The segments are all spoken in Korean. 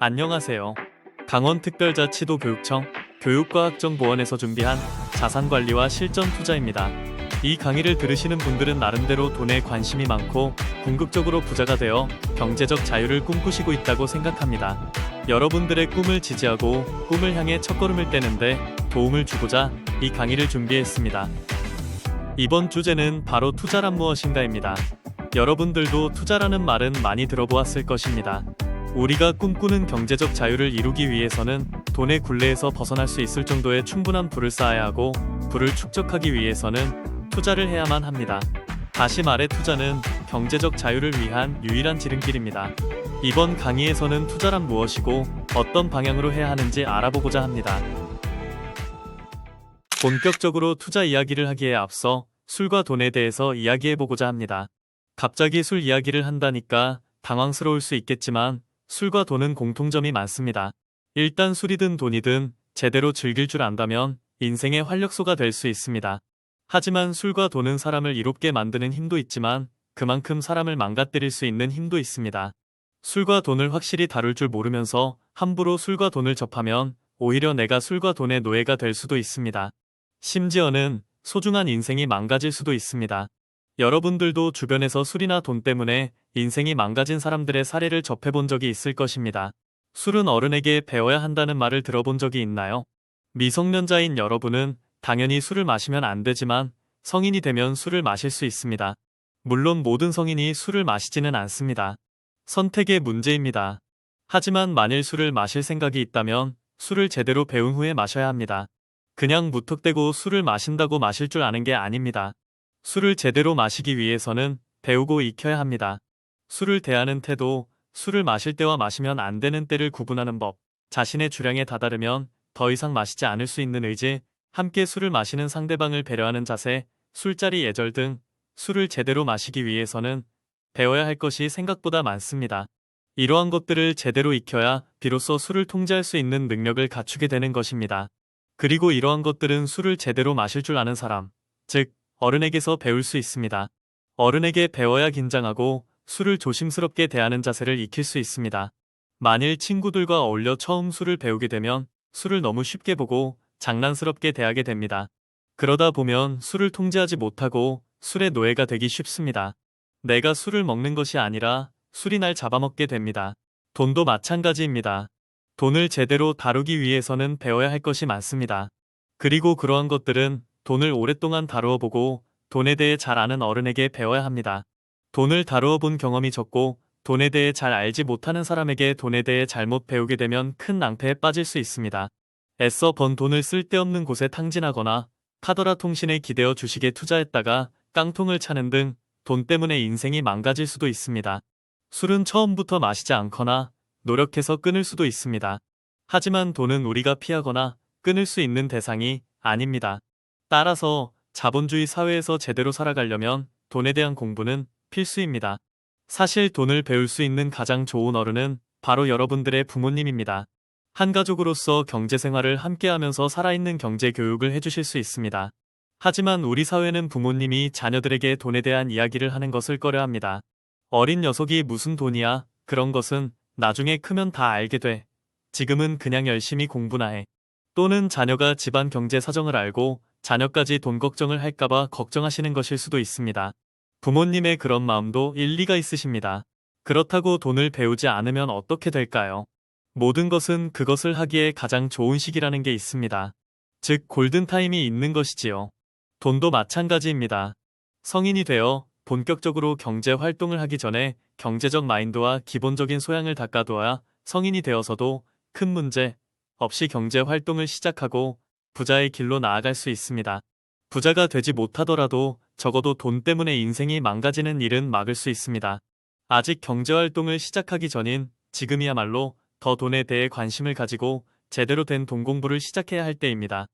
안녕하세요. 강원특별자치도교육청 교육과학정보원에서 준비한 자산관리와 실전 투자입니다. 이 강의를 들으시는 분들은 나름대로 돈에 관심이 많고 궁극적으로 부자가 되어 경제적 자유를 꿈꾸시고 있다고 생각합니다. 여러분들의 꿈을 지지하고 꿈을 향해 첫걸음을 떼는데 도움을 주고자 이 강의를 준비했습니다. 이번 주제는 바로 투자란 무엇인가입니다. 여러분들도 투자라는 말은 많이 들어보았을 것입니다. 우리가 꿈꾸는 경제적 자유를 이루기 위해서는 돈의 굴레에서 벗어날 수 있을 정도의 충분한 부를 쌓아야 하고, 부를 축적하기 위해서는 투자를 해야만 합니다. 다시 말해 투자는 경제적 자유를 위한 유일한 지름길입니다. 이번 강의에서는 투자란 무엇이고 어떤 방향으로 해야 하는지 알아보고자 합니다. 본격적으로 투자 이야기를 하기에 앞서 술과 돈에 대해서 이야기해보고자 합니다. 갑자기 술 이야기를 한다니까 당황스러울 수 있겠지만 술과 돈은 공통점이 많습니다. 일단 술이든 돈이든 제대로 즐길 줄 안다면 인생의 활력소가 될 수 있습니다. 하지만 술과 돈은 사람을 이롭게 만드는 힘도 있지만 그만큼 사람을 망가뜨릴 수 있는 힘도 있습니다. 술과 돈을 확실히 다룰 줄 모르면서 함부로 술과 돈을 접하면 오히려 내가 술과 돈의 노예가 될 수도 있습니다. 심지어는 소중한 인생이 망가질 수도 있습니다. 여러분들도 주변에서 술이나 돈 때문에 인생이 망가진 사람들의 사례를 접해본 적이 있을 것입니다. 술은 어른에게 배워야 한다는 말을 들어본 적이 있나요? 미성년자인 여러분은 당연히 술을 마시면 안 되지만 성인이 되면 술을 마실 수 있습니다. 물론 모든 성인이 술을 마시지는 않습니다. 선택의 문제입니다. 하지만 만일 술을 마실 생각이 있다면 술을 제대로 배운 후에 마셔야 합니다. 그냥 무턱대고 술을 마신다고 마실 줄 아는 게 아닙니다. 술을 제대로 마시기 위해서는 배우고 익혀야 합니다. 술을 대하는 태도, 술을 마실 때와 마시면 안 되는 때를 구분하는 법, 자신의 주량에 다다르면 더 이상 마시지 않을 수 있는 의지, 함께 술을 마시는 상대방을 배려하는 자세, 술자리 예절 등 술을 제대로 마시기 위해서는 배워야 할 것이 생각보다 많습니다. 이러한 것들을 제대로 익혀야 비로소 술을 통제할 수 있는 능력을 갖추게 되는 것입니다. 그리고 이러한 것들은 술을 제대로 마실 줄 아는 사람, 즉 어른에게서 배울 수 있습니다. 어른에게 배워야 긴장하고 술을 조심스럽게 대하는 자세를 익힐 수 있습니다. 만일 친구들과 어울려 처음 술을 배우게 되면 술을 너무 쉽게 보고 장난스럽게 대하게 됩니다. 그러다 보면 술을 통제하지 못하고 술의 노예가 되기 쉽습니다. 내가 술을 먹는 것이 아니라 술이 날 잡아먹게 됩니다. 돈도 마찬가지입니다. 돈을 제대로 다루기 위해서는 배워야 할 것이 많습니다. 그리고 그러한 것들은 돈을 오랫동안 다루어 보고 돈에 대해 잘 아는 어른에게 배워야 합니다. 돈을 다루어 본 경험이 적고 돈에 대해 잘 알지 못하는 사람에게 돈에 대해 잘못 배우게 되면 큰 낭패에 빠질 수 있습니다. 애써 번 돈을 쓸데없는 곳에 탕진하거나 카더라 통신에 기대어 주식에 투자했다가 깡통을 차는 등 돈 때문에 인생이 망가질 수도 있습니다. 술은 처음부터 마시지 않거나 노력해서 끊을 수도 있습니다. 하지만 돈은 우리가 피하거나 끊을 수 있는 대상이 아닙니다. 따라서 자본주의 사회에서 제대로 살아가려면 돈에 대한 공부는 필수입니다. 사실 돈을 배울 수 있는 가장 좋은 어른은 바로 여러분들의 부모님입니다. 한 가족으로서 경제생활을 함께하면서 살아있는 경제 교육을 해주실 수 있습니다. 하지만 우리 사회는 부모님이 자녀들에게 돈에 대한 이야기를 하는 것을 꺼려합니다. 어린 녀석이 무슨 돈이야? 그런 것은 나중에 크면 다 알게 돼. 지금은 그냥 열심히 공부나 해. 또는 자녀가 집안 경제 사정을 알고 자녀까지 돈 걱정을 할까봐 걱정하시는 것일 수도 있습니다. 부모님의 그런 마음도 일리가 있으십니다. 그렇다고 돈을 배우지 않으면 어떻게 될까요? 모든 것은 그것을 하기에 가장 좋은 시기라는 게 있습니다. 즉 골든타임이 있는 것이지요. 돈도 마찬가지입니다. 성인이 되어 본격적으로 경제 활동을 하기 전에 경제적 마인드와 기본적인 소양을 닦아두어야 성인이 되어서도 큰 문제 없이 경제 활동을 시작하고 부자의 길로 나아갈 수 있습니다. 부자가 되지 못하더라도 적어도 돈 때문에 인생이 망가지는 일은 막을 수 있습니다. 아직 경제 활동을 시작하기 전인 지금이야말로 더 돈에 대해 관심을 가지고 제대로 된 돈 공부를 시작해야 할 때입니다.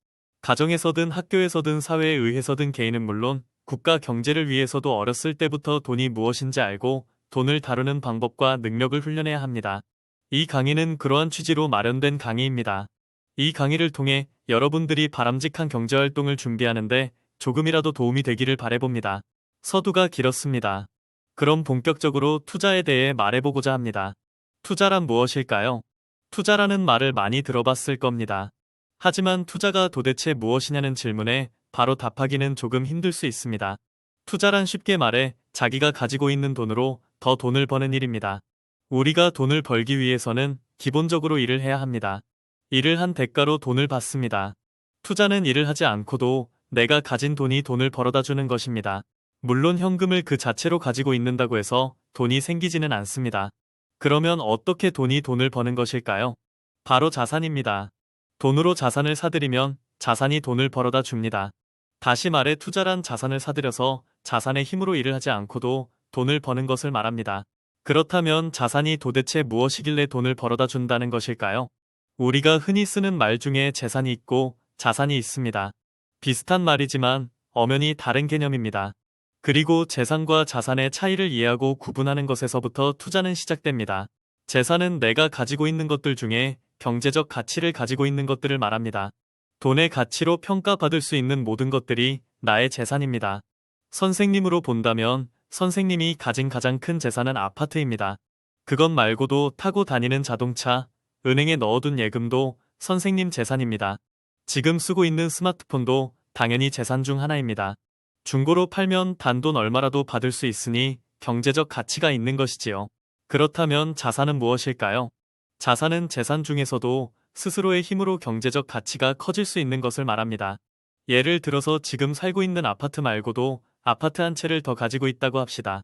가정에서든 학교에서든 사회에 의해서든 개인은 물론 국가 경제를 위해서도 어렸을 때부터 돈이 무엇인지 알고 돈을 다루는 방법과 능력을 훈련해야 합니다. 이 강의는 그러한 취지로 마련된 강의입니다. 이 강의를 통해 여러분들이 바람직한 경제활동을 준비하는데 조금이라도 도움이 되기를 바라봅니다. 서두가 길었습니다. 그럼 본격적으로 투자에 대해 말해보고자 합니다. 투자란 무엇일까요? 투자라는 말을 많이 들어봤을 겁니다. 하지만 투자가 도대체 무엇이냐는 질문에 바로 답하기는 조금 힘들 수 있습니다. 투자란 쉽게 말해 자기가 가지고 있는 돈으로 더 돈을 버는 일입니다. 우리가 돈을 벌기 위해서는 기본적으로 일을 해야 합니다. 일을 한 대가로 돈을 받습니다. 투자는 일을 하지 않고도 내가 가진 돈이 돈을 벌어다 주는 것입니다. 물론 현금을 그 자체로 가지고 있는다고 해서 돈이 생기지는 않습니다. 그러면 어떻게 돈이 돈을 버는 것일까요? 바로 자산입니다. 돈으로 자산을 사들이면 자산이 돈을 벌어다 줍니다. 다시 말해 투자란 자산을 사들여서 자산의 힘으로 일을 하지 않고도 돈을 버는 것을 말합니다. 그렇다면 자산이 도대체 무엇이길래 돈을 벌어다 준다는 것일까요? 우리가 흔히 쓰는 말 중에 재산이 있고 자산이 있습니다. 비슷한 말이지만 엄연히 다른 개념입니다. 그리고 재산과 자산의 차이를 이해하고 구분하는 것에서부터 투자는 시작됩니다. 재산은 내가 가지고 있는 것들 중에 경제적 가치를 가지고 있는 것들을 말합니다. 돈의 가치로 평가받을 수 있는 모든 것들이 나의 재산입니다. 선생님으로 본다면 선생님이 가진 가장 큰 재산은 아파트입니다. 그것 말고도 타고 다니는 자동차, 은행에 넣어둔 예금도 선생님 재산입니다. 지금 쓰고 있는 스마트폰도 당연히 재산 중 하나입니다. 중고로 팔면 단돈 얼마라도 받을 수 있으니 경제적 가치가 있는 것이지요. 그렇다면 자산은 무엇일까요? 자산은 재산 중에서도 스스로의 힘으로 경제적 가치가 커질 수 있는 것을 말합니다. 예를 들어서 지금 살고 있는 아파트 말고도 아파트 한 채를 더 가지고 있다고 합시다.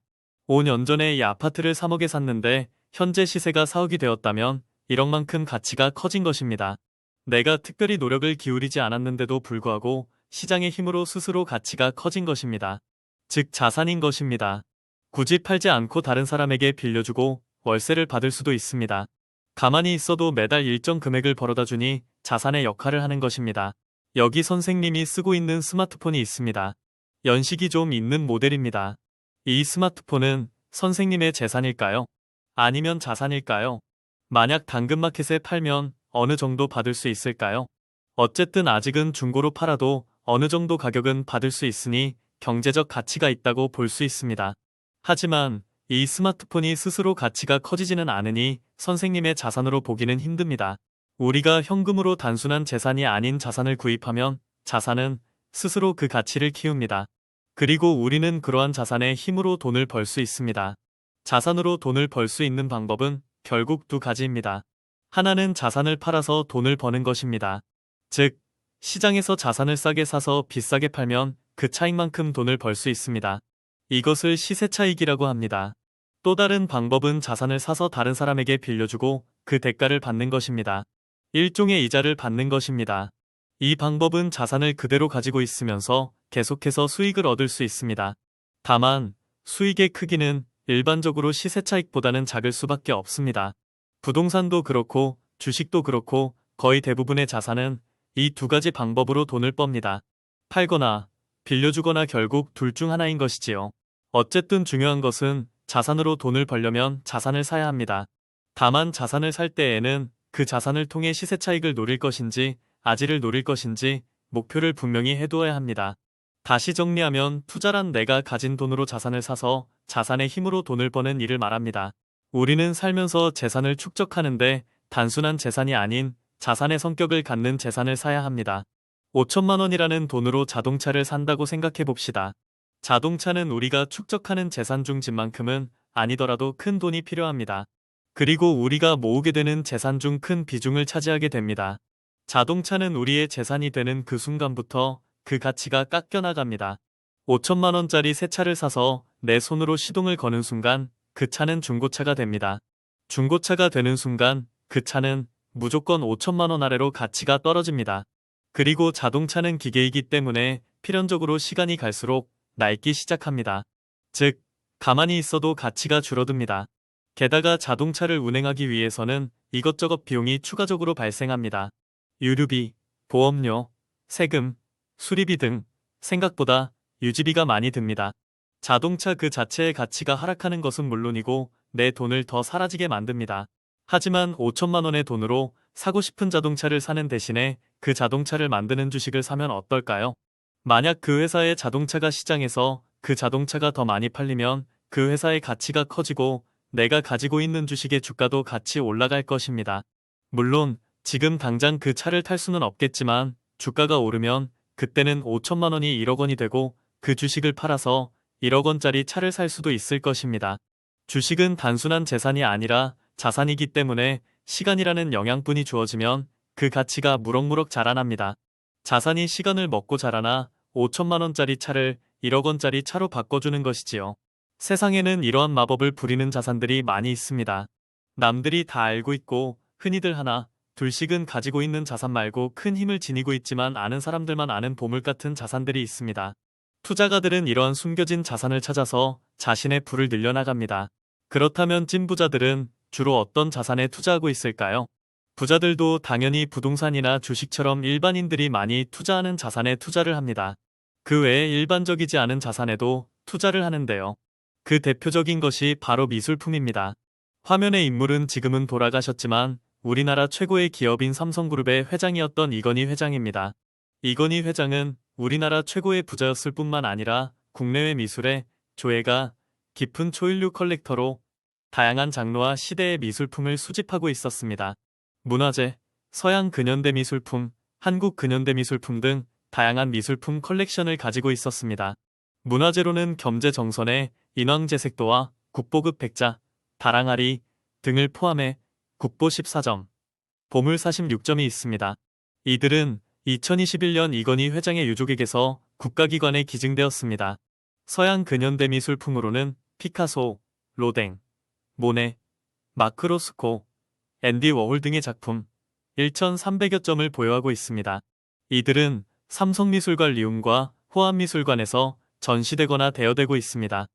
5년 전에 이 아파트를 3억에 샀는데 현재 시세가 4억이 되었다면 1억만큼 가치가 커진 것입니다. 내가 특별히 노력을 기울이지 않았는데도 불구하고 시장의 힘으로 스스로 가치가 커진 것입니다. 즉 자산인 것입니다. 굳이 팔지 않고 다른 사람에게 빌려주고 월세를 받을 수도 있습니다. 가만히 있어도 매달 일정 금액을 벌어다 주니 자산의 역할을 하는 것입니다. 여기 선생님이 쓰고 있는 스마트폰이 있습니다. 연식이 좀 있는 모델입니다. 이 스마트폰은 선생님의 재산일까요? 아니면 자산일까요? 만약 당근마켓에 팔면 어느 정도 받을 수 있을까요? 어쨌든 아직은 중고로 팔아도 어느 정도 가격은 받을 수 있으니 경제적 가치가 있다고 볼 수 있습니다. 하지만 이 스마트폰이 스스로 가치가 커지지는 않으니 선생님의 자산으로 보기는 힘듭니다. 우리가 현금으로 단순한 재산이 아닌 자산을 구입하면 자산은 스스로 그 가치를 키웁니다. 그리고 우리는 그러한 자산의 힘으로 돈을 벌 수 있습니다. 자산으로 돈을 벌 수 있는 방법은 결국 두 가지입니다. 하나는 자산을 팔아서 돈을 버는 것입니다. 즉, 시장에서 자산을 싸게 사서 비싸게 팔면 그 차익만큼 돈을 벌 수 있습니다. 이것을 시세 차익이라고 합니다. 또 다른 방법은 자산을 사서 다른 사람에게 빌려주고 그 대가를 받는 것입니다. 일종의 이자를 받는 것입니다. 이 방법은 자산을 그대로 가지고 있으면서 계속해서 수익을 얻을 수 있습니다. 다만 수익의 크기는 일반적으로 시세 차익보다는 작을 수밖에 없습니다. 부동산도 그렇고 주식도 그렇고 거의 대부분의 자산은 이 두 가지 방법으로 돈을 멉니다. 팔거나 빌려주거나 결국 둘 중 하나인 것이지요. 어쨌든 중요한 것은 자산으로 돈을 벌려면 자산을 사야 합니다. 다만 자산을 살 때에는 그 자산을 통해 시세 차익을 노릴 것인지 아지를 노릴 것인지 목표를 분명히 해두어야 합니다. 다시 정리하면 투자란 내가 가진 돈으로 자산을 사서 자산의 힘으로 돈을 버는 일을 말합니다. 우리는 살면서 재산을 축적하는데 단순한 재산이 아닌 자산의 성격을 갖는 재산을 사야 합니다. 5천만 원이라는 돈으로 자동차를 산다고 생각해 봅시다. 자동차는 우리가 축적하는 재산 중 집만큼은 아니더라도 큰 돈이 필요합니다. 그리고 우리가 모으게 되는 재산 중 큰 비중을 차지하게 됩니다. 자동차는 우리의 재산이 되는 그 순간부터 그 가치가 깎여 나갑니다. 5천만 원짜리 새 차를 사서 내 손으로 시동을 거는 순간 그 차는 중고차가 됩니다. 중고차가 되는 순간 그 차는 무조건 5천만 원 아래로 가치가 떨어집니다. 그리고 자동차는 기계이기 때문에 필연적으로 시간이 갈수록 낡기 시작합니다. 즉, 가만히 있어도 가치가 줄어듭니다. 게다가 자동차를 운행하기 위해서는 이것저것 비용이 추가적으로 발생합니다. 유류비, 보험료, 세금, 수리비 등 생각보다 유지비가 많이 듭니다. 자동차 그 자체의 가치가 하락하는 것은 물론이고 내 돈을 더 사라지게 만듭니다. 하지만 5천만 원의 돈으로 사고 싶은 자동차를 사는 대신에 그 자동차를 만드는 주식을 사면 어떨까요? 만약 그 회사의 자동차가 시장에서 그 자동차가 더 많이 팔리면 그 회사의 가치가 커지고 내가 가지고 있는 주식의 주가도 같이 올라갈 것입니다. 물론 지금 당장 그 차를 탈 수는 없겠지만 주가가 오르면 그때는 5천만 원이 1억 원이 되고 그 주식을 팔아서 1억 원짜리 차를 살 수도 있을 것입니다. 주식은 단순한 재산이 아니라 자산이기 때문에 시간이라는 영양분이 주어지면 그 가치가 무럭무럭 자라납니다. 자산이 시간을 먹고 자라나 5천만 원짜리 차를 1억 원짜리 차로 바꿔주는 것이지요. 세상에는 이러한 마법을 부리는 자산들이 많이 있습니다. 남들이 다 알고 있고 흔히들 하나 둘씩은 가지고 있는 자산 말고 큰 힘을 지니고 있지만 아는 사람들만 아는 보물 같은 자산들이 있습니다. 투자가들은 이러한 숨겨진 자산을 찾아서 자신의 부를 늘려나갑니다. 그렇다면 찐부자들은 주로 어떤 자산에 투자하고 있을까요? 부자들도 당연히 부동산이나 주식처럼 일반인들이 많이 투자하는 자산에 투자를 합니다. 그 외에 일반적이지 않은 자산에도 투자를 하는데요. 그 대표적인 것이 바로 미술품입니다. 화면의 인물은 지금은 돌아가셨지만 우리나라 최고의 기업인 삼성그룹의 회장이었던 이건희 회장입니다. 이건희 회장은 우리나라 최고의 부자였을 뿐만 아니라 국내외 미술의 조예가 깊은 초일류 컬렉터로 다양한 장르와 시대의 미술품을 수집하고 있었습니다. 문화재, 서양 근현대 미술품, 한국 근현대 미술품 등 다양한 미술품 컬렉션을 가지고 있었습니다. 문화재로는 겸재정선의 인왕제색도와 국보급 백자, 다랑아리 등을 포함해 국보 14점, 보물 46점이 있습니다. 이들은 2021년 이건희 회장의 유족에게서 국가기관에 기증되었습니다. 서양 근현대 미술품으로는 피카소, 로댕, 모네, 마크 로스코, 앤디 워홀 등의 작품 1,300여 점을 보유하고 있습니다. 이들은 삼성미술관 리움과 호암미술관에서 전시되거나 대여되고 있습니다.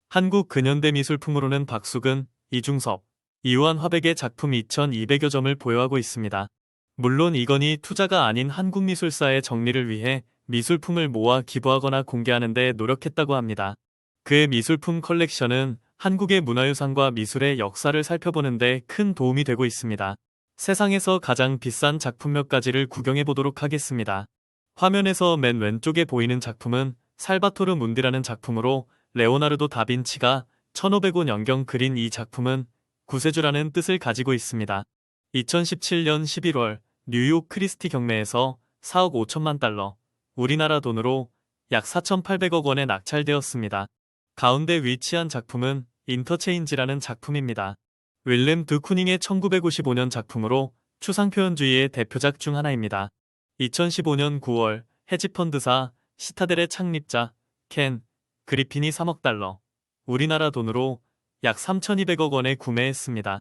한국 근현대 미술품으로는 박수근, 이중섭, 이완 화백의 작품 2,200여 점을 보유하고 있습니다. 물론 이건희 투자가 아닌 한국미술사의 정리를 위해 미술품을 모아 기부하거나 공개하는 데 노력했다고 합니다. 그의 미술품 컬렉션은 한국의 문화유산과 미술의 역사를 살펴보는 데 큰 도움이 되고 있습니다. 세상에서 가장 비싼 작품 몇 가지를 구경해 보도록 하겠습니다. 화면에서 맨 왼쪽에 보이는 작품은 살바토르 문디라는 작품으로 레오나르도 다빈치가 1500년 그린 이 작품은 구세주라는 뜻을 가지고 있습니다. 2017년 11월 뉴욕 크리스티 경매에서 4억 5천만 달러, 우리나라 돈으로 약 4,800억 원에 낙찰되었습니다. 가운데 위치한 작품은 인터체인지라는 작품입니다. 윌렘 드 쿠닝의 1955년 작품으로 추상표현주의의 대표작 중 하나입니다. 2015년 9월 헤지펀드사 시타델의 창립자 켄 그리핀이 3억 달러, 우리나라 돈으로 약 3,200억 원에 구매했습니다.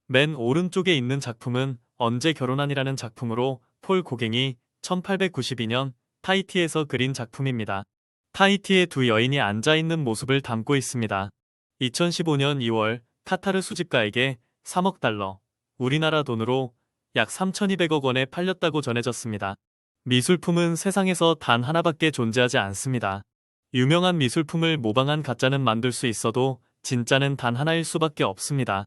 맨 오른쪽에 있는 작품은 언제 결혼하니라는 작품으로 폴 고갱이 1892년 타히티에서 그린 작품입니다. 타히티의 두 여인이 앉아있는 모습을 담고 있습니다. 2015년 2월 카타르 수집가에게 3억 달러, 우리나라 돈으로 약 3,200억 원에 팔렸다고 전해졌습니다. 미술품은 세상에서 단 하나밖에 존재하지 않습니다. 유명한 미술품을 모방한 가짜는 만들 수 있어도 진짜는 단 하나일 수밖에 없습니다.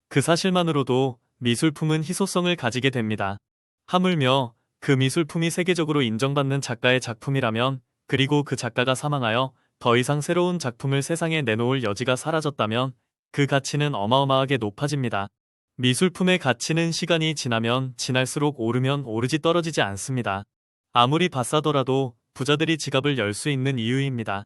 그 사실만으로도 미술품은 희소성을 가지게 됩니다. 하물며 그 미술품이 세계적으로 인정받는 작가의 작품이라면, 그리고 그 작가가 사망하여 더 이상 새로운 작품을 세상에 내놓을 여지가 사라졌다면 그 가치는 어마어마하게 높아집니다. 미술품의 가치는 시간이 지나면 지날수록 오르면 오르지 떨어지지 않습니다. 아무리 바싸더라도 부자들이 지갑을 열 수 있는 이유입니다.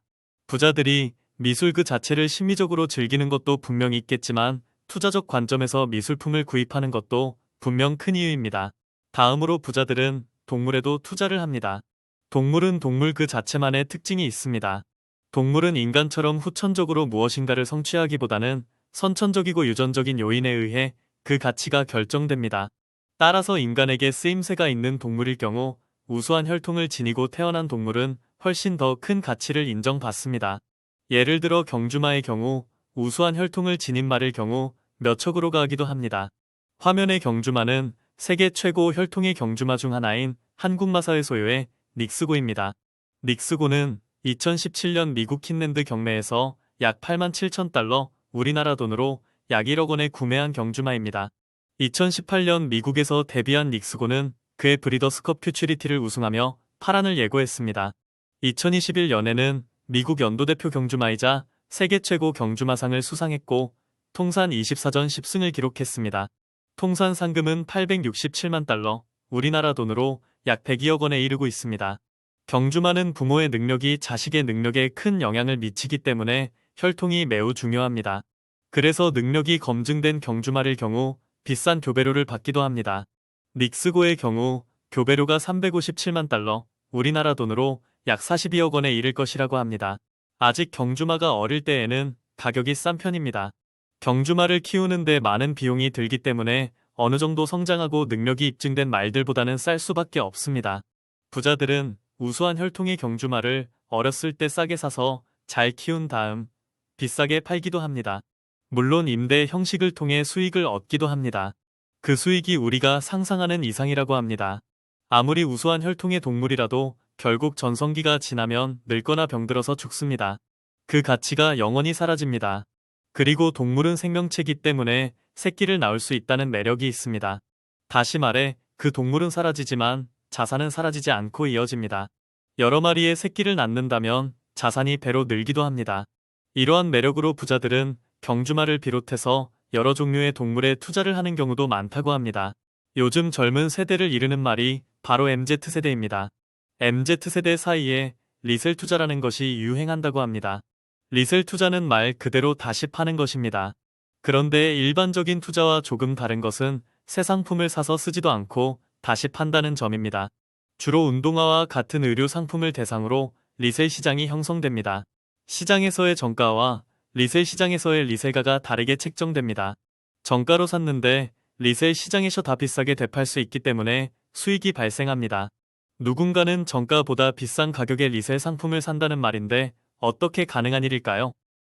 부자들이 미술 그 자체를 심미적으로 즐기는 것도 분명히 있겠지만 투자적 관점에서 미술품을 구입하는 것도 분명 큰 이유입니다. 다음으로 부자들은 동물에도 투자를 합니다. 동물은 동물 그 자체만의 특징이 있습니다. 동물은 인간처럼 후천적으로 무엇인가를 성취하기보다는 선천적이고 유전적인 요인에 의해 그 가치가 결정됩니다. 따라서 인간에게 쓰임새가 있는 동물일 경우 우수한 혈통을 지니고 태어난 동물은 훨씬 더 큰 가치를 인정받습니다. 예를 들어 경주마의 경우 우수한 혈통을 지닌 말일 경우 몇 척으로 가기도 합니다. 화면의 경주마는 세계 최고 혈통의 경주마 중 하나인 한국마사의 소유의 닉스고입니다. 닉스고는 2017년 미국 킨랜드 경매에서 약 87,000달러, 우리나라 돈으로 약 1억 원에 구매한 경주마입니다. 2018년 미국에서 데뷔한 닉스고는 그의 브리더스컵 퓨처리티를 우승하며 파란을 예고했습니다. 2021년에는 미국 연도대표 경주마이자 세계 최고 경주마상을 수상했고 통산 24전 10승을 기록했습니다. 통산 상금은 867만 달러, 우리나라 돈으로 약 102억 원에 이르고 있습니다. 경주마는 부모의 능력이 자식의 능력에 큰 영향을 미치기 때문에 혈통이 매우 중요합니다. 그래서 능력이 검증된 경주마일 경우 비싼 교배료를 받기도 합니다. 닉스고의 경우 교배료가 357만 달러, 우리나라 돈으로 약 42억 원에 이를 것이라고 합니다. 아직 경주마가 어릴 때에는 가격이 싼 편입니다. 경주마를 키우는데 많은 비용이 들기 때문에 어느 정도 성장하고 능력이 입증된 말들보다는 쌀 수밖에 없습니다. 부자들은 우수한 혈통의 경주마를 어렸을 때 싸게 사서 잘 키운 다음 비싸게 팔기도 합니다. 물론 임대 형식을 통해 수익을 얻기도 합니다. 그 수익이 우리가 상상하는 이상이라고 합니다. 아무리 우수한 혈통의 동물이라도 결국 전성기가 지나면 늙거나 병들어서 죽습니다. 그 가치가 영원히 사라집니다. 그리고 동물은 생명체이기 때문에 새끼를 낳을 수 있다는 매력이 있습니다. 다시 말해 그 동물은 사라지지만 자산은 사라지지 않고 이어집니다. 여러 마리의 새끼를 낳는다면 자산이 배로 늘기도 합니다. 이러한 매력으로 부자들은 경주마를 비롯해서 여러 종류의 동물에 투자를 하는 경우도 많다고 합니다. 요즘 젊은 세대를 이르는 말이 바로 MZ세대입니다. MZ세대 사이에 리셀 투자라는 것이 유행한다고 합니다. 리셀 투자는 말 그대로 다시 파는 것입니다. 그런데 일반적인 투자와 조금 다른 것은 새 상품을 사서 쓰지도 않고 다시 판다는 점입니다. 주로 운동화와 같은 의류 상품을 대상으로 리셀 시장이 형성됩니다. 시장에서의 정가와 리셀 시장에서의 리셀가가 다르게 책정됩니다. 정가로 샀는데 리셀 시장에서 다 비싸게 되팔 수 있기 때문에 수익이 발생합니다. 누군가는 정가보다 비싼 가격의 리셀 상품을 산다는 말인데 어떻게 가능한 일일까요?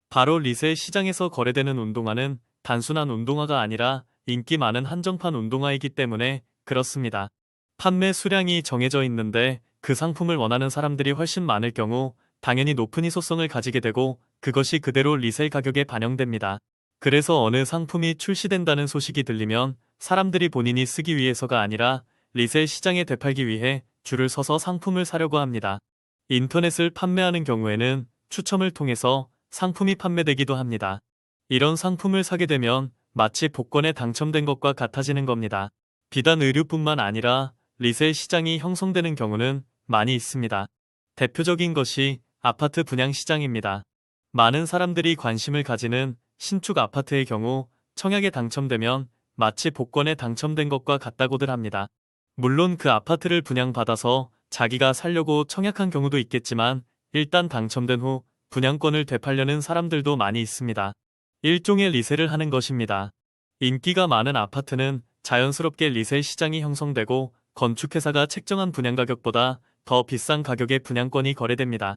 바로 리셀 시장에서 거래되는 운동화는 단순한 운동화가 아니라 인기 많은 한정판 운동화이기 때문에 그렇습니다. 판매 수량이 정해져 있는데 그 상품을 원하는 사람들이 훨씬 많을 경우 당연히 높은 희소성을 가지게 되고 그것이 그대로 리셀 가격에 반영됩니다. 그래서 어느 상품이 출시된다는 소식이 들리면 사람들이 본인이 쓰기 위해서가 아니라 리셀 시장에 되팔기 위해 줄을 서서 상품을 사려고 합니다. 인터넷을 판매하는 경우에는 추첨을 통해서 상품이 판매되기도 합니다. 이런 상품을 사게 되면 마치 복권에 당첨된 것과 같아지는 겁니다. 비단 의류뿐만 아니라 리셀 시장이 형성되는 경우는 많이 있습니다. 대표적인 것이 아파트 분양 시장입니다. 많은 사람들이 관심을 가지는 신축 아파트의 경우 청약에 당첨되면 마치 복권에 당첨된 것과 같다고들 합니다. 물론 그 아파트를 분양받아서 자기가 살려고 청약한 경우도 있겠지만 일단 당첨된 후 분양권을 되팔려는 사람들도 많이 있습니다. 일종의 리셀을 하는 것입니다. 인기가 많은 아파트는 자연스럽게 리셀 시장이 형성되고 건축회사가 책정한 분양가격보다 더 비싼 가격의 분양권이 거래됩니다.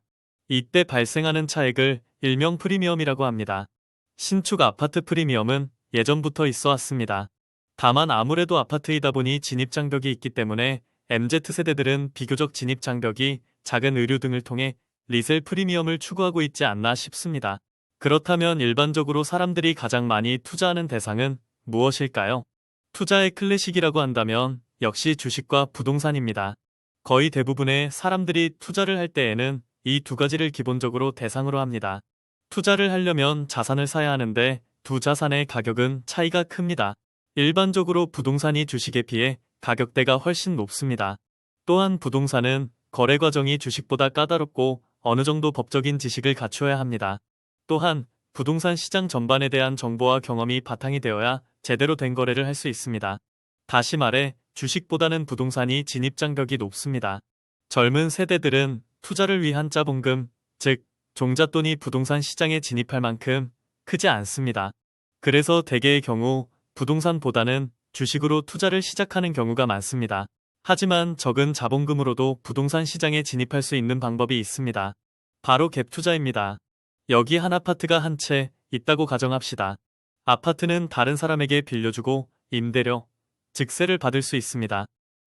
이때 발생하는 차액을 일명 프리미엄이라고 합니다. 신축 아파트 프리미엄은 예전부터 있어 왔습니다. 다만 아무래도 아파트이다 보니 진입장벽이 있기 때문에 MZ세대들은 비교적 진입장벽이 작은 의류 등을 통해 리셀 프리미엄을 추구하고 있지 않나 싶습니다. 그렇다면 일반적으로 사람들이 가장 많이 투자하는 대상은 무엇일까요? 투자의 클래식이라고 한다면 역시 주식과 부동산입니다. 거의 대부분의 사람들이 투자를 할 때에는 이 두 가지를 기본적으로 대상으로 합니다. 투자를 하려면 자산을 사야 하는데 두 자산의 가격은 차이가 큽니다. 일반적으로 부동산이 주식에 비해 가격대가 훨씬 높습니다. 또한 부동산은 거래 과정이 주식보다 까다롭고 어느 정도 법적인 지식을 갖추어야 합니다. 또한 부동산 시장 전반에 대한 정보와 경험이 바탕이 되어야 제대로 된 거래를 할 수 있습니다. 다시 말해 주식보다는 부동산이 진입장벽이 높습니다. 젊은 세대들은 투자를 위한 자본금, 즉 종잣돈이 부동산 시장에 진입할 만큼 크지 않습니다. 그래서 대개의 경우 부동산보다는 주식으로 투자를 시작하는 경우가 많습니다. 하지만 적은 자본금으로도 부동산 시장에 진입할 수 있는 방법이 있습니다. 바로 갭 투자입니다. 여기 한 아파트가 한 채 있다고 가정합시다. 아파트는 다른 사람에게 빌려주고 임대료, 즉 세를 받을 수 있습니다.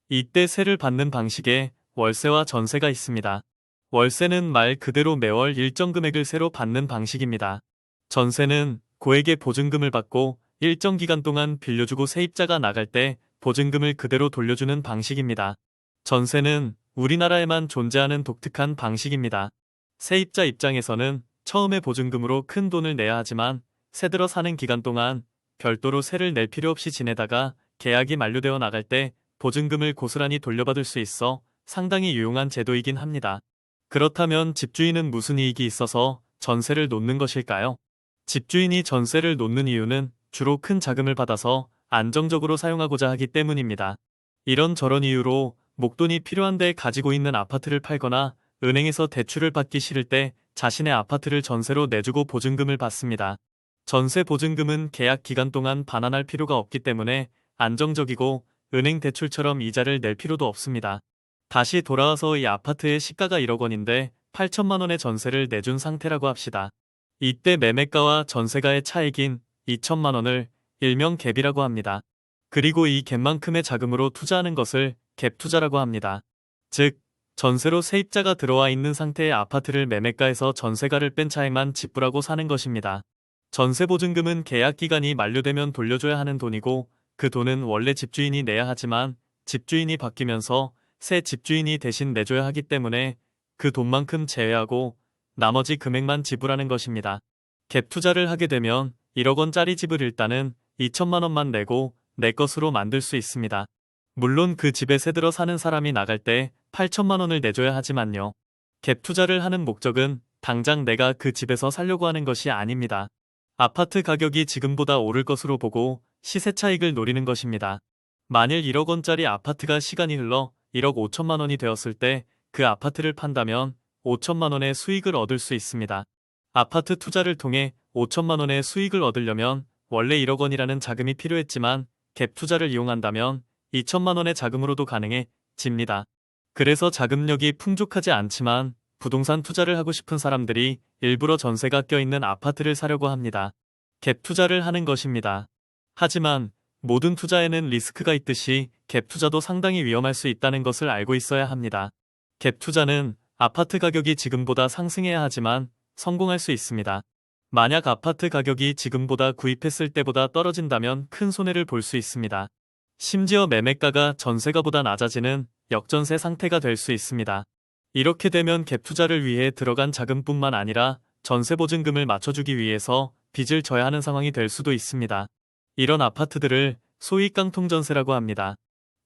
이때 세를 받는 방식에 월세와 전세가 있습니다. 월세는 말 그대로 매월 일정 금액을 세로 받는 방식입니다. 전세는 고액의 보증금을 받고 일정 기간 동안 빌려주고 세입자가 나갈 때 보증금을 그대로 돌려주는 방식입니다. 전세는 우리나라에만 존재하는 독특한 방식입니다. 세입자 입장에서는 처음에 보증금으로 큰 돈을 내야 하지만 새 들어 사는 기간 동안 별도로 세를 낼 필요 없이 지내다가 계약이 만료되어 나갈 때 보증금을 고스란히 돌려받을 수 있어 상당히 유용한 제도이긴 합니다. 그렇다면 집주인은 무슨 이익이 있어서 전세를 놓는 것일까요? 집주인이 전세를 놓는 이유는 주로 큰 자금을 받아서 안정적으로 사용하고자 하기 때문입니다. 이런저런 이유로 목돈이 필요한데 가지고 있는 아파트를 팔거나 은행에서 대출을 받기 싫을 때 자신의 아파트를 전세로 내주고 보증금을 받습니다. 전세 보증금은 계약 기간 동안 반환할 필요가 없기 때문에 안정적이고 은행 대출처럼 이자를 낼 필요도 없습니다. 다시 돌아와서 이 아파트의 시가가 1억 원인데 8천만 원의 전세를 내준 상태라고 합시다. 이때 매매가와 전세가의 차익인 2천만 원을 일명 갭이라고 합니다. 그리고 이 갭만큼의 자금으로 투자하는 것을 갭 투자라고 합니다. 즉, 전세로 세입자가 들어와 있는 상태의 아파트를 매매가에서 전세가를 뺀 차액만 지불하고 사는 것입니다. 전세 보증금은 계약 기간이 만료되면 돌려줘야 하는 돈이고 그 돈은 원래 집주인이 내야 하지만 집주인이 바뀌면서 새 집주인이 대신 내줘야 하기 때문에 그 돈만큼 제외하고 나머지 금액만 지불하는 것입니다. 갭 투자를 하게 되면 1억 원짜리 집을 일단은 2천만 원만 내고 내 것으로 만들 수 있습니다. 물론 그 집에 새들어 사는 사람이 나갈 때 8천만 원을 내줘야 하지만요. 갭 투자를 하는 목적은 당장 내가 그 집에서 살려고 하는 것이 아닙니다. 아파트 가격이 지금보다 오를 것으로 보고 시세 차익을 노리는 것입니다. 만일 1억 원짜리 아파트가 시간이 흘러 1억 5천만 원이 되었을 때 그 아파트를 판다면 5천만 원의 수익을 얻을 수 있습니다. 아파트 투자를 통해 5천만 원의 수익을 얻으려면 원래 1억 원이라는 자금이 필요했지만 갭 투자를 이용한다면 2천만 원의 자금으로도 가능해집니다. 그래서 자금력이 풍족하지 않지만 부동산 투자를 하고 싶은 사람들이 일부러 전세가 껴있는 아파트를 사려고 합니다. 갭 투자를 하는 것입니다. 하지만 모든 투자에는 리스크가 있듯이 갭 투자도 상당히 위험할 수 있다는 것을 알고 있어야 합니다. 갭 투자는 아파트 가격이 지금보다 상승해야 하지만 성공할 수 있습니다. 만약 아파트 가격이 지금보다 구입했을 때보다 떨어진다면 큰 손해를 볼 수 있습니다. 심지어 매매가가 전세가보다 낮아지는 역전세 상태가 될 수 있습니다. 이렇게 되면 갭 투자를 위해 들어간 자금뿐만 아니라 전세 보증금을 맞춰주기 위해서 빚을 져야 하는 상황이 될 수도 있습니다. 이런 아파트들을 소위 깡통전세라고 합니다.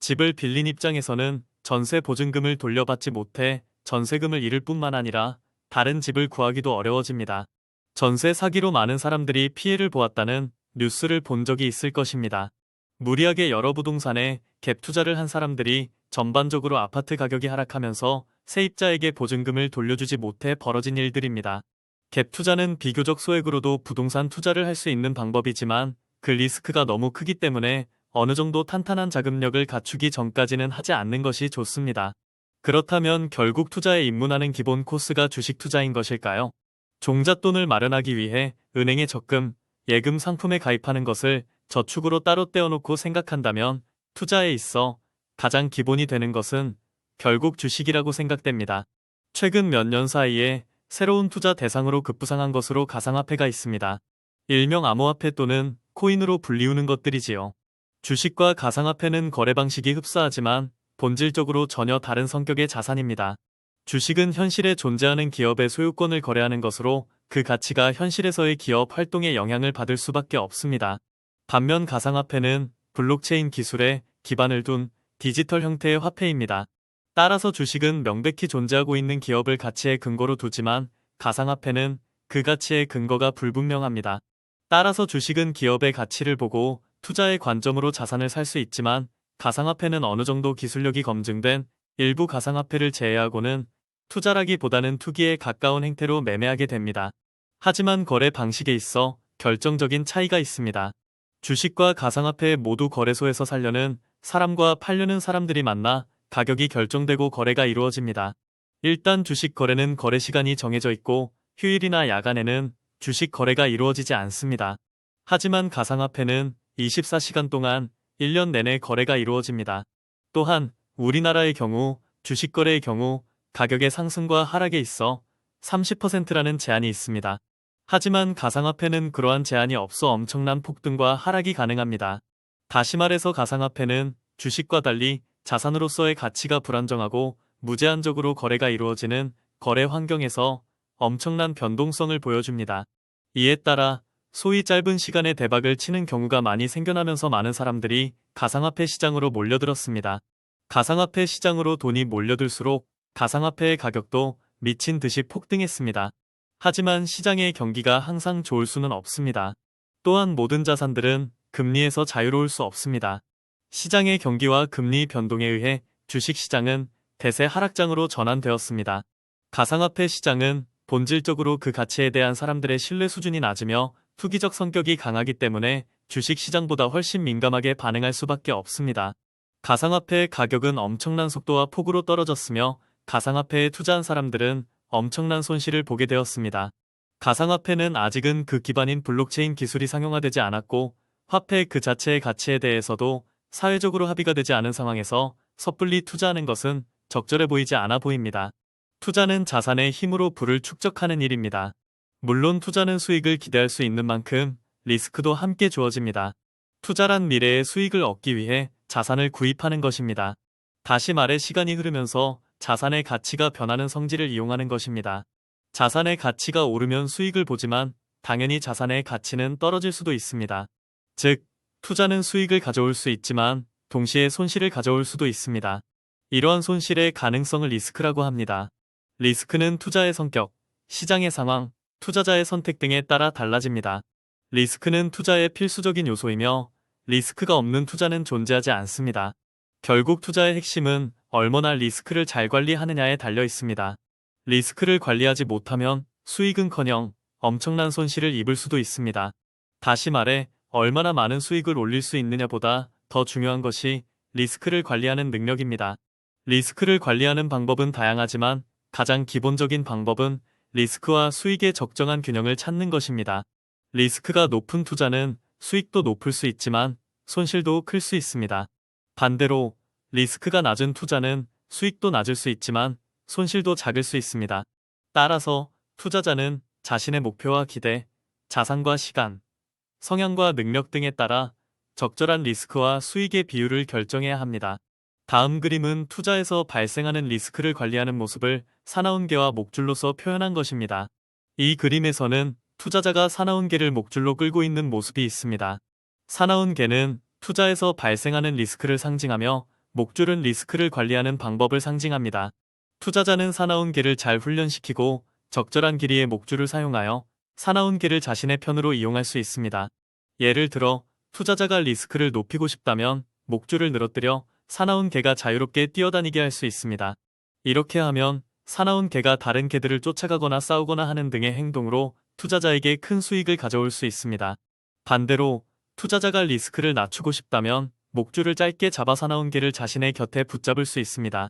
집을 빌린 입장에서는 전세 보증금을 돌려받지 못해 전세금을 잃을 뿐만 아니라 다른 집을 구하기도 어려워집니다. 전세 사기로 많은 사람들이 피해를 보았다는 뉴스를 본 적이 있을 것입니다. 무리하게 여러 부동산에 갭 투자를 한 사람들이 전반적으로 아파트 가격이 하락하면서 세입자에게 보증금을 돌려주지 못해 벌어진 일들입니다. 갭 투자는 비교적 소액으로도 부동산 투자를 할 수 있는 방법이지만 그 리스크가 너무 크기 때문에 어느 정도 탄탄한 자금력을 갖추기 전까지는 하지 않는 것이 좋습니다. 그렇다면 결국 투자에 입문하는 기본 코스가 주식 투자인 것일까요? 종잣돈을 마련하기 위해 은행에 적금, 예금 상품에 가입하는 것을 저축으로 따로 떼어놓고 생각한다면 투자에 있어 가장 기본이 되는 것은 결국 주식이라고 생각됩니다. 최근 몇 년 사이에 새로운 투자 대상으로 급부상한 것으로 가상화폐가 있습니다. 일명 암호화폐 또는 코인으로 불리우는 것들이지요. 주식과 가상화폐는 거래 방식이 흡사하지만 본질적으로 전혀 다른 성격의 자산입니다. 주식은 현실에 존재하는 기업의 소유권을 거래하는 것으로 그 가치가 현실에서의 기업 활동에 영향을 받을 수밖에 없습니다. 반면 가상화폐는 블록체인 기술에 기반을 둔 디지털 형태의 화폐입니다. 따라서 주식은 명백히 존재하고 있는 기업을 가치의 근거로 두지만 가상화폐는 그 가치의 근거가 불분명합니다. 따라서 주식은 기업의 가치를 보고 투자의 관점으로 자산을 살 수 있지만 가상화폐는 어느 정도 기술력이 검증된 일부 가상화폐를 제외하고는 투자라기보다는 투기에 가까운 행태로 매매하게 됩니다. 하지만 거래 방식에 있어 결정적인 차이가 있습니다. 주식과 가상화폐 모두 거래소에서 사려는 사람과 팔려는 사람들이 만나 가격이 결정되고 거래가 이루어집니다. 일단 주식 거래는 거래 시간이 정해져 있고 휴일이나 야간에는 주식 거래가 이루어지지 않습니다. 하지만 가상화폐는 24시간 동안 1년 내내 거래가 이루어집니다. 또한 우리나라의 경우 주식 거래의 경우 가격의 상승과 하락에 있어 30%라는 제한이 있습니다. 하지만 가상화폐는 그러한 제한이 없어 엄청난 폭등과 하락이 가능합니다. 다시 말해서 가상화폐는 주식과 달리 자산으로서의 가치가 불안정하고 무제한적으로 거래가 이루어지는 거래 환경에서 엄청난 변동성을 보여줍니다. 이에 따라 소위 짧은 시간에 대박을 치는 경우가 많이 생겨나면서 많은 사람들이 가상화폐 시장으로 몰려들었습니다. 가상화폐 시장으로 돈이 몰려들수록 가상화폐의 가격도 미친 듯이 폭등했습니다. 하지만 시장의 경기가 항상 좋을 수는 없습니다. 또한 모든 자산들은 금리에서 자유로울 수 없습니다. 시장의 경기와 금리 변동에 의해 주식시장은 대세 하락장으로 전환되었습니다. 가상화폐 시장은 본질적으로 그 가치에 대한 사람들의 신뢰 수준이 낮으며 투기적 성격이 강하기 때문에 주식시장보다 훨씬 민감하게 반응할 수밖에 없습니다. 가상화폐의 가격은 엄청난 속도와 폭으로 떨어졌으며 가상화폐에 투자한 사람들은 엄청난 손실을 보게 되었습니다. 가상화폐는 아직은 그 기반인 블록체인 기술이 상용화되지 않았고 화폐 그 자체의 가치에 대해서도 사회적으로 합의가 되지 않은 상황에서 섣불리 투자하는 것은 적절해 보이지 않아 보입니다. 투자는 자산의 힘으로 부를 축적하는 일입니다. 물론 투자는 수익을 기대할 수 있는 만큼 리스크도 함께 주어집니다. 투자란 미래의 수익을 얻기 위해 자산을 구입하는 것입니다. 다시 말해 시간이 흐르면서 자산의 가치가 변하는 성질을 이용하는 것입니다. 자산의 가치가 오르면 수익을 보지만 당연히 자산의 가치는 떨어질 수도 있습니다. 즉, 투자는 수익을 가져올 수 있지만 동시에 손실을 가져올 수도 있습니다. 이러한 손실의 가능성을 리스크라고 합니다. 리스크는 투자의 성격, 시장의 상황, 투자자의 선택 등에 따라 달라집니다. 리스크는 투자의 필수적인 요소이며 리스크가 없는 투자는 존재하지 않습니다. 결국 투자의 핵심은 얼마나 리스크를 잘 관리하느냐에 달려 있습니다. 리스크를 관리하지 못하면 수익은커녕 엄청난 손실을 입을 수도 있습니다. 다시 말해 얼마나 많은 수익을 올릴 수 있느냐보다 더 중요한 것이 리스크를 관리하는 능력입니다. 리스크를 관리하는 방법은 다양하지만 가장 기본적인 방법은 리스크와 수익의 적정한 균형을 찾는 것입니다. 리스크가 높은 투자는 수익도 높을 수 있지만 손실도 클 수 있습니다. 반대로 리스크가 낮은 투자는 수익도 낮을 수 있지만 손실도 작을 수 있습니다. 따라서 투자자는 자신의 목표와 기대, 자산과 시간, 성향과 능력 등에 따라 적절한 리스크와 수익의 비율을 결정해야 합니다. 다음 그림은 투자에서 발생하는 리스크를 관리하는 모습을 사나운 개와 목줄로서 표현한 것입니다. 이 그림에서는 투자자가 사나운 개를 목줄로 끌고 있는 모습이 있습니다. 사나운 개는 투자에서 발생하는 리스크를 상징하며 목줄은 리스크를 관리하는 방법을 상징합니다. 투자자는 사나운 개를 잘 훈련시키고 적절한 길이의 목줄을 사용하여 사나운 개를 자신의 편으로 이용할 수 있습니다. 예를 들어 투자자가 리스크를 높이고 싶다면 목줄을 늘어뜨려 사나운 개가 자유롭게 뛰어다니게 할 수 있습니다. 이렇게 하면 사나운 개가 다른 개들을 쫓아가거나 싸우거나 하는 등의 행동으로 투자자에게 큰 수익을 가져올 수 있습니다. 반대로 투자자가 리스크를 낮추고 싶다면 목줄을 짧게 잡아 사나운 개를 자신의 곁에 붙잡을 수 있습니다.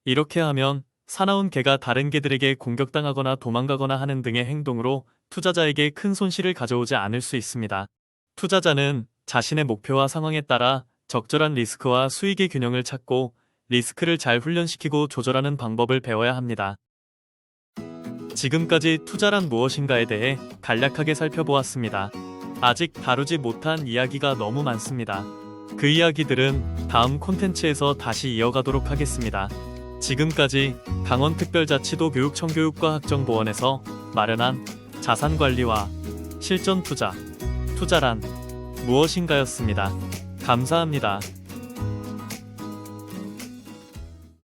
이렇게 하면 사나운 개가 다른 개들에게 공격당하거나 도망가거나 하는 등의 행동으로 투자자에게 큰 손실을 가져오지 않을 수 있습니다. 투자자는 자신의 목표와 상황에 따라 적절한 리스크와 수익의 균형을 찾고 리스크를 잘 훈련시키고 조절하는 방법을 배워야 합니다. 지금까지 투자란 무엇인가에 대해 간략하게 살펴보았습니다. 아직 다루지 못한 이야기가 너무 많습니다. 그 이야기들은 다음 콘텐츠에서 다시 이어가도록 하겠습니다. 지금까지 강원특별자치도 교육청교육과학정보원에서 마련한 자산관리와 실전투자, 투자란 무엇인가였습니다. 감사합니다.